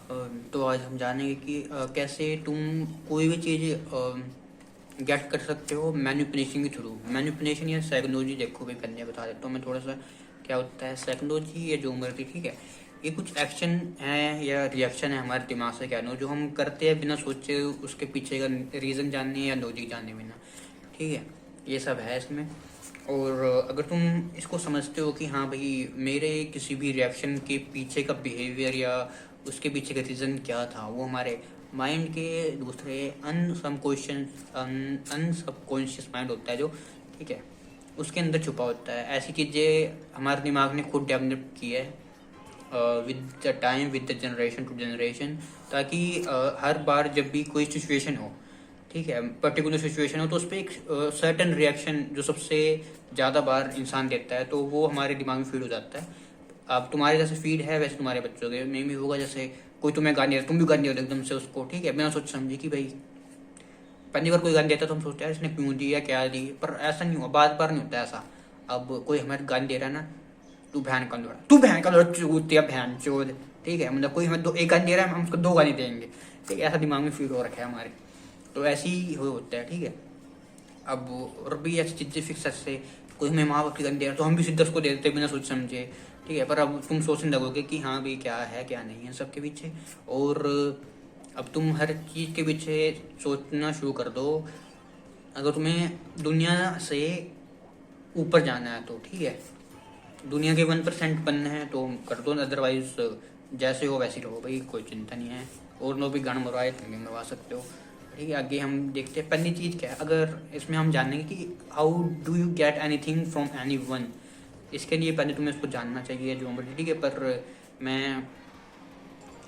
तो आज हम जानेंगे कि कैसे तुम कोई भी चीज़ गेट कर सकते हो मैनिपुलेशन के थ्रू। मैनिपुलेशन या साइकोलॉजी देखो भाई, पहले बता देता हूँ मैं थोड़ा सा क्या होता है साइकोलॉजी या जो मर्जी, ठीक है। ये कुछ एक्शन है या रिएक्शन है हमारे दिमाग से क्या नो जो हम करते हैं बिना सोचे, उसके पीछे का रीज़न जानने या लॉजिक जानने बिना, ठीक है। ये सब है इसमें। और अगर तुम इसको समझते हो कि हाँ भाई मेरे किसी भी रिएक्शन के पीछे का बिहेवियर या उसके पीछे का रीज़न क्या था, वो हमारे माइंड के दूसरे अनसबकॉन्शियस माइंड होता है जो, ठीक है, उसके अंदर छुपा होता है। ऐसी चीज़ें हमारे दिमाग ने खुद डेवलप की है with the time, with the generation to generation, ताकि हर बार जब भी कोई सिचुएशन हो, ठीक है, पर्टिकुलर सिचुएशन हो, तो उस पर एक सर्टन रिएक्शन जो सबसे ज़्यादा बार इंसान देता है, तो वो हमारे दिमाग में फीड हो जाता है। अब तुम्हारे जैसे फीड है वैसे तुम्हारे बच्चों के में भी होगा। जैसे कोई तुम्हें गाली तुम भी गाली दो एकदम से उसको, ठीक है, बिना सोच समझे कि भाई पहली बार कोई गाली देता है तो हम सोचते हैं इसने क्यों दी या क्या दी, पर ऐसा नहीं हुआ, बार बार नहीं होता ऐसा। अब कोई हमें गाली दे रहा है ना, तू बहन का लोड़ा, तू बहन का लोड़ा चूतिया बहन चोद, ठीक है, मतलब कोई हमें एक गाली दे रहा है हम उसको दो गाली देंगे, ठीक है, ऐसा दिमाग में फीड हो रखा है हमारे। तो ऐसे ही हो होता है, ठीक है। अब और भी ऐसी चीज़ें फिक्स ऐसे कोई हमें माँ बाप की गाली दे रहा है तो हम भी सीधा उसको दे देते बिना सोच समझे, ठीक है। पर अब तुम सोचने लगोगे कि हाँ भाई क्या है क्या नहीं है सबके पीछे। और अब तुम हर चीज़ के पीछे सोचना शुरू कर दो। अगर तुम्हें दुनिया से ऊपर जाना है तो ठीक है, दुनिया के 1% बनना है तो कर दो, अदरवाइज जैसे हो वैसे रहो भाई, कोई चिंता नहीं है। और नो भी गाना मरवाए तुम भी मरवा सकते हो, ठीक है। आगे हम देखते हैं पहली चीज़ क्या है। अगर इसमें हम जानेंगे कि how do you get anything from any one, इसके लिए पहले तुम्हें उसको जानना चाहिए जो मर्जी, ठीक है। पर मैं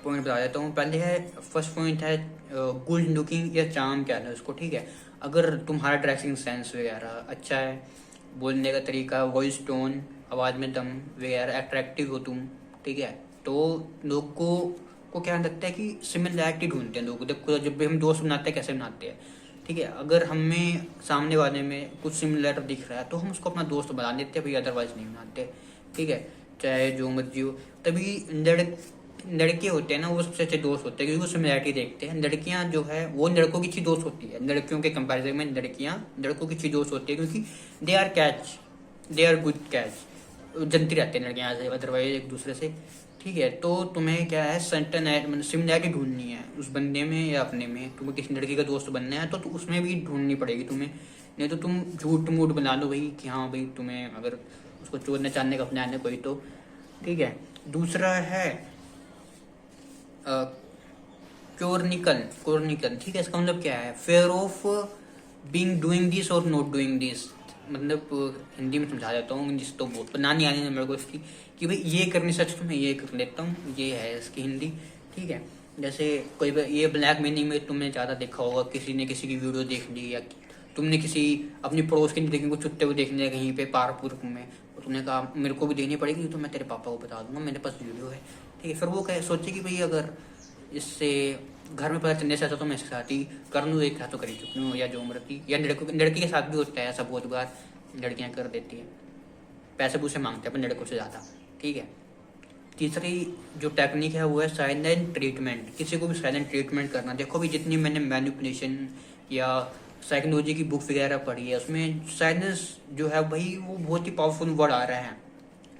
पॉइंट बता देता हूँ। पहले है, फर्स्ट पॉइंट है गुड लुकिंग या चार्म क्या है उसको, ठीक है। अगर तुम्हारा ड्रेसिंग सेंस वगैरह अच्छा है, बोलने का तरीका, वॉइस टोन, आवाज़ में दम वगैरह, अट्रैक्टिव हो तुम, ठीक है, तो लोग को क्या लगता है कि सिमिलैरिटी ढूंढते हैं लोग। देखो जब भी हम दोस्त बनाते हैं कैसे बनाते हैं, ठीक है, अगर हमें सामने वाले में कुछ सिमिलर दिख रहा है तो हम उसको अपना दोस्त बना देते हैं भाई, अदरवाइज नहीं बनाते, ठीक है, चाहे जो मर्जी हो। तभी लड़के होते हैं ना वो सबसे अच्छे दोस्त होते हैं क्योंकि वो सिमिलैरिटी देखते हैं। लड़कियां जो है वो लड़कों की अच्छी दोस्त होती है, लड़कियों के कंपैरिजन में लड़कियां लड़कों की अच्छी दोस्त होती है क्योंकि दे आर गुड कैच, जनती रहते हैं लड़कियां से अदरवाइज एक दूसरे से, ठीक है। तो तुम्हें क्या है सेंटर मतलब सिमिलैरिटी ढूंढनी है उस बंदे में या अपने में। तुम्हें किसी लड़की का दोस्त बनना है तो उसमें भी ढूंढनी पड़ेगी तुम्हें, नहीं तो तुम झूठ मूठ बना लो भाई कि हाँ भाई तुम्हें अगर उसको चोरने चाहने का प्लान है कोई तो, ठीक है। दूसरा है क्योरनिकल कोर्निकल, ठीक है, इसका मतलब क्या है, fair of being doing this और नॉट डूइंग दिस। मतलब हिंदी में समझा देता हूँ, इंग्लिश तो बहुत ना नहीं आने मेरे को इसकी, कि भाई ये करने सच तो मैं ये कर लेता हूँ, ये है इसकी हिंदी, ठीक है। जैसे कोई ये ब्लैक मीनिंग में तुमने ज़्यादा देखा होगा, किसी ने किसी की वीडियो देख ली या तुमने किसी अपनी पड़ोस के देखने को छुट्टे हुए देखने कहीं पे पार्क में, और तुमने कहा मेरे को भी देनी पड़ेगी तो मैं तेरे पापा को बता दूंगा मेरे पास वीडियो है, ठीक है। फिर वो कहे सोचे कि भाई अगर इससे घर में पता चलने से अच्छा तो मैं इसके साथ ही कर लूँ, एक साथ तो कर ही चुकी हूँ, या जो मर्जी, या लड़की के साथ भी होता है ऐसा बहुत बार, लड़कियाँ कर देती है, पैसे पूसे मांगते हैं अपने लड़कों से ज़्यादा, ठीक है। तीसरी जो टेक्निक है वो है साइलेंट ट्रीटमेंट, किसी को भी साइलेंट ट्रीटमेंट करना। देखो भी जितनी मैंने मैनिपुलेशन या साइकोलॉजी की बुक वगैरह पढ़ी है उसमें साइलेंस जो है भाई वो बहुत ही पावरफुल वर्ड आ रहे हैं,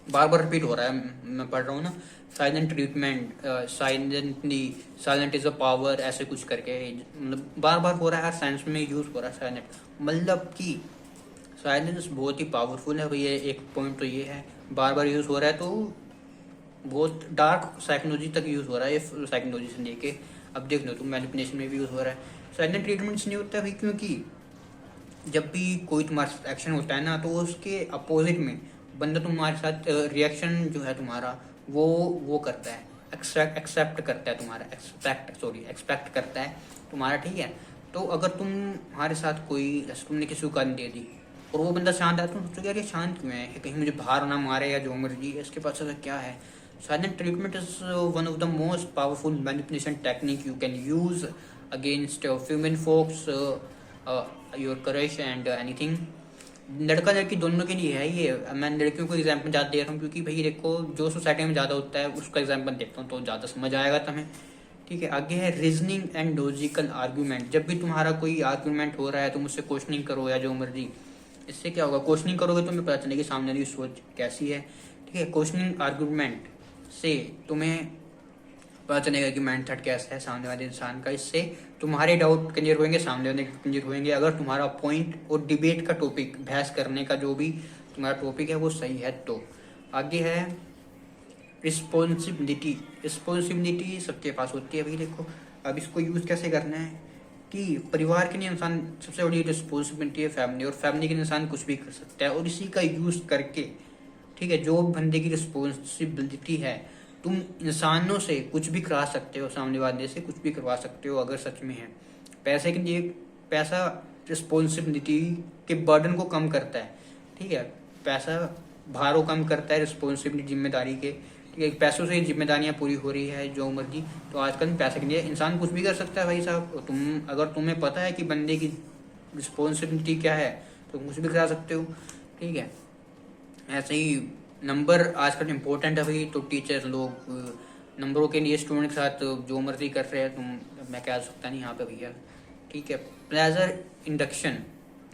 बार बार रिपीट हो रहा है, मैं पढ़ रहा हूँ ना, silent treatment, silently, silent is a power, ऐसे कुछ करके, मतलब बार बार हो रहा है, हर साइंस में यूज हो रहा है साइलेंट, मतलब कि साइलेंस बहुत ही पावरफुल है भैया। एक पॉइंट तो ये है, बार बार यूज हो रहा है तो बहुत डार्क साइकोलॉजी तक यूज हो रहा है, साइकोलॉजी से लेके अब देख लो तुम मैनिपुलेशन में भी यूज हो रहा है। साइलेंट ट्रीटमेंट नहीं होता है भाई, क्योंकि जब भी कोई तुम्हारा एक्शन होता है ना तो उसके अपोजिट में बंदा तुम्हारे साथ रिएक्शन जो है तुम्हारा वो करता है, एक्सेप्ट करता है तुम्हारा, एक्सपेक्ट करता है तुम्हारा, ठीक है। तो अगर तुम्हारे साथ कोई, जैसे तुमने किसी को गाली दे दी और वो बंदा शांत है, तुम सोचोगे यार ये शांत क्यों है, कहीं मुझे बाहर ना मारे या जो मर्जी, इसके पास ऐसा क्या है। Silent treatment is one of the most powerful manipulation technique you can use against human folks, your crush and anything. लड़का लड़की दोनों के लिए है ये। मैं लड़कियों को एग्जाम्पल ज़्यादा दे रहा हूँ क्योंकि भाई देखो जो सोसाइटी में ज़्यादा होता है उसका एग्जाम्पल देखता हूँ तो ज़्यादा समझ आएगा तुम्हें, ठीक है। आगे है रीजनिंग एंड लॉजिकल आर्ग्यूमेंट। जब भी तुम्हारा कोई आर्ग्यूमेंट हो रहा है तुम उससे क्वेश्चनिंग करो या जो मर्जी, इससे क्या होगा, क्वेश्चनिंग करोगे तो तुम्हें पता चलेगी सामने वाली सोच कैसी है। ठीक है, क्वेश्चनिंग आर्ग्यूमेंट से तुम्हें पता चलेगा कि मेथड कैसा है सामने वाले इंसान का। इससे तुम्हारे डाउट क्लियर होंगे, सामने वाले क्लियर होंगे, अगर तुम्हारा पॉइंट और डिबेट का टॉपिक, बहस करने का जो भी तुम्हारा टॉपिक है वो सही है तो। आगे है रिस्पॉन्सिबिलिटी। रिस्पॉन्सिबिलिटी सबके पास होती है भाई। देखो अब इसको यूज़ कैसे करना है कि परिवार के लिए इंसान सबसे बड़ी रिस्पॉन्सिबिलिटी है फैमिली, और फैमिली के लिए इंसान कुछ भी कर सकता है, और इसी का यूज़ करके, ठीक है, जो बंदे की रिस्पॉन्सिबिलिटी है, तुम इंसानों से कुछ भी करा सकते हो, सामने वाले से कुछ भी करवा सकते हो अगर सच में है। पैसे के लिए, पैसा रिस्पॉन्सिबिलिटी के बर्डन को कम करता है। ठीक है, पैसा भार को कम करता है, रिस्पॉन्सिबिलिटी जिम्मेदारी के। ठीक है, पैसों से जिम्मेदारियां पूरी हो रही है जो मर्जी, तो आजकल पैसे के लिए इंसान कुछ भी कर सकता है भाई साहब। तुम अगर तुम्हें पता है कि बंदे की रिस्पॉन्सिबिलिटी क्या है तो कुछ भी करा सकते हो। ठीक है, ऐसे ही नंबर आजकल इम्पोर्टेंट है भाई, तो टीचर्स लोग नंबरों के लिए स्टूडेंट के साथ जो मर्जी कर रहे हैं, तुम मैं कह सकता नहीं यहाँ पे भैया। ठीक है, प्लेजर इंडक्शन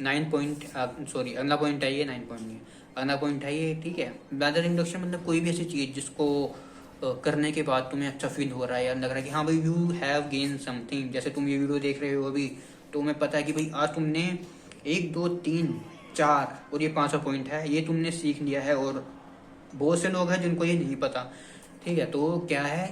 9 पॉइंट, सॉरी अगला पॉइंट है ये, 9 पॉइंट नहीं, अगला पॉइंट है ये। ठीक है, प्लेजर इंडक्शन मतलब कोई भी ऐसी चीज़ जिसको करने के बाद तुम्हें अच्छा फील हो रहा है या लग रहा है कि हाँ भाई यू हैव गेन समथिंग। जैसे तुम ये वीडियो देख रहे हो अभी, तो तुम्हें पता है कि भाई आज तुमने 1 2 3 4 और ये 5वां पॉइंट है, ये तुमने सीख लिया है, और बहुत से लोग हैं जिनको ये नहीं पता। ठीक है, तो क्या है,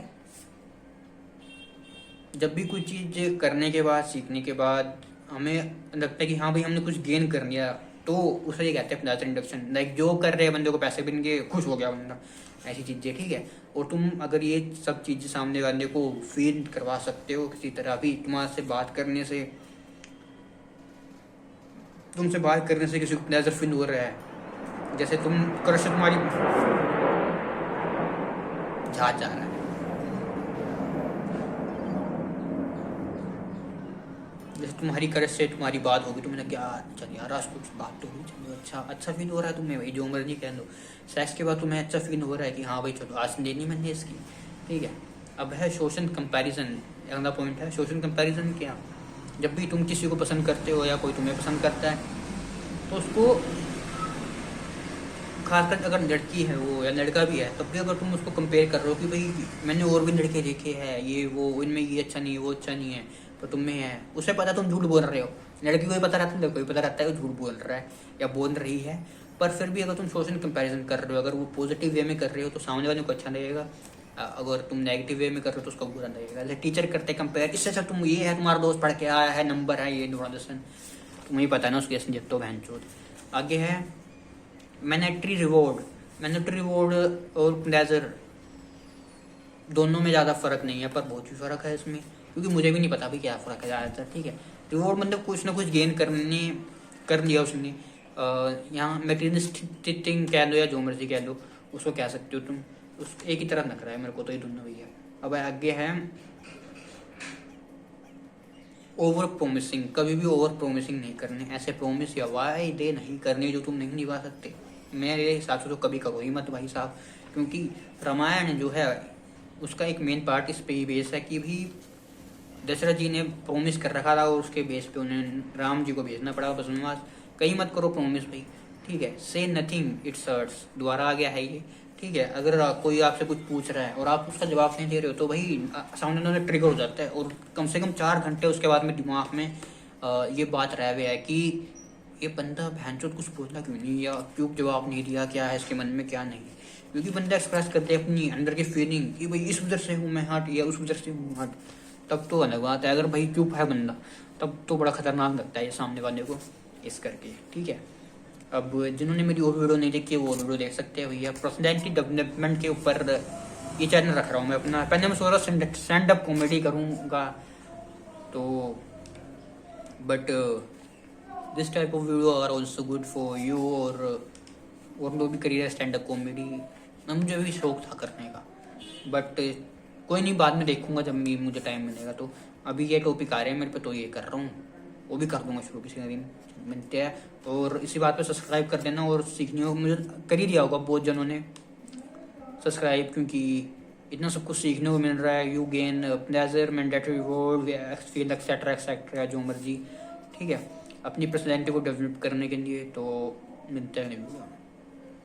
जब भी कोई चीज़ करने के बाद, सीखने के बाद हमें लगता है कि हाँ भाई हमने कुछ गेन कर लिया, तो उसे ये कहते हैं प्लेजर इंडक्शन। लाइक जो कर रहे हैं बंदे को पैसे बन के खुश हो गया बंदा, ऐसी चीज़ें। ठीक है, और तुम अगर ये सब चीज़ें सामने वाले को फील करवा सकते हो किसी तरह भी, तुम्हारे से बात करने से, तुमसे बात करने से किसी को प्लेजर फील हो रहा है, जैसे तुम क्रश तुम्हारी जहाज जा रहा है, जैसे तुम्हारी क्रश से तुम्हारी बात होगी, तुम्हें लगे यार चल यार आज कुछ बात तो हुई, चलो अच्छा अच्छा फील हो रहा है तुम्हें भाई, जो मर्जी कह लो। सेक्स के बाद तुम्हें अच्छा फील हो रहा है कि हाँ भाई चलो आज लेनी मैंने इसकी। ठीक है, अब है सोशल कंपैरिजन, अगला पॉइंट है सोशल कंपैरिजन। क्या, जब भी तुम किसी को पसंद करते हो या कोई तुम्हें पसंद करता है, तो उसको, खासकर अगर लड़की है वो या लड़का भी है, तब भी अगर तुम उसको कंपेयर कर रहे हो कि भाई मैंने और भी लड़के देखे हैं, ये वो, इनमें ये अच्छा नहीं है, वो अच्छा नहीं है, तो तुम में है, उसे पता तुम झूठ बोल रहे हो। लड़की को भी पता रहता है, लड़के को भी पता रहता है वो झूठ बोल रहा है या बोल रही है, पर फिर भी अगर तुम सोशल कंपैरिजन कर रहे हो, अगर वो पॉजिटिव वे में कर रहे हो तो सामने वाले को अच्छा लगेगा, अगर तुम नेगेटिव वे में कर रहे हो तो उसको बुरा लगेगा। जैसे टीचर करते कंपेयर, इससे अच्छा तुम, ये है तुम्हारा दोस्त पढ़ के आया है, नंबर है ये नोटिफिकेशन, तुम्हें पता है ना उसकी असलियत तो बहन चोद। आगे है मैनेटरी रिवॉर्ड। मैनेटरी रिवॉर्ड और प्लेजर दोनों में ज़्यादा फर्क नहीं है, पर बहुत ही फर्क है इसमें, क्योंकि मुझे भी नहीं पता भी क्या फ़र्क है ज़्यादातर। ठीक है, रिवॉर्ड मतलब कुछ ना कुछ गेन करने कर लिया उसने, यहाँ मेटेरियलिस्टिक थिंग कह लो या जो मर्जी कह लो, उसको कह सकते हो तुम, उस एक ही तरह लग रहा है मेरे को तो ये दोनों भैया। अब आगे है ओवर प्रोमिसिंग। कभी भी ओवर प्रोमिसिंग नहीं करने, ऐसे प्रोमिस या वायदे नहीं करने जो तुम नहीं निभा सकते। मेरे हिसाब से तो कभी करो ही मत भाई साहब, क्योंकि रामायण जो है उसका एक मेन पार्ट इस पे ही बेस है कि भी दशरथ जी ने प्रोमिस कर रखा था और उसके बेस पे उन्हें राम जी को भेजना पड़ा वनवास। कहीं मत करो प्रोमिस भाई। ठीक है, से नथिंग इट्स हर्ट्स, दोबारा आ गया है ये। ठीक है, अगर कोई आपसे कुछ पूछ रहा है और आप उसका जवाब नहीं दे रहे हो तो भाई सामने वाले ट्रिगर हो जाता है, और कम से कम 4 घंटे उसके बाद में दिमाग में ये बात रह गया है कि ये बंदा भैंचोद कुछ बोला क्यों नहीं, या क्यों जवाब नहीं दिया, क्या है इसके मन में क्या नहीं। क्योंकि बंदा एक्सप्रेस करते हैं अपनी अंदर की फीलिंग कि भाई इस वजह से हूँ मैं हट, या उस वजह से हूँ हट, तब तो अलग बात है। अगर भाई चुप है बंदा तब तो बड़ा खतरनाक लगता है ये सामने वाले को, इस करके। ठीक है, अब जिन्होंने मेरी और वीडियो नहीं देखी है वो वीडियो देख सकते हैं भैया। पर्सनैलिटी डेवलपमेंट के ऊपर ये चैनल रख रहा हूँ मैं अपना। पहले मैं सोच रहा स्टैंड अप कॉमेडी करूँगा, तो but this type of video are also good for you, और लोग भी करिए स्टैंड अप कॉमेडी। मुझे भी शौक था करने का, बट कोई नहीं, बाद में देखूंगा जब भी मुझे टाइम मिलेगा। तो अभी ये टॉपिक आ रहे हैं मेरे पे तो ये कर रहा हूँ, वो भी कर दूंगा शुरू किसी दिन मिलते हैं। और इसी बात पे सब्सक्राइब कर देना, और सीखने को मुझे कर ही दिया होगा बहुत जनों ने सब्सक्राइब, क्योंकि इतना सब कुछ सीखने को मिल रहा है, you gain pleasure, mandatory reward, feel etcetera etcetera, जो मर्जी, ठीक है, अपनी पर्सनैलिटी को डेवलप करने के लिए। तो मिलते हैं।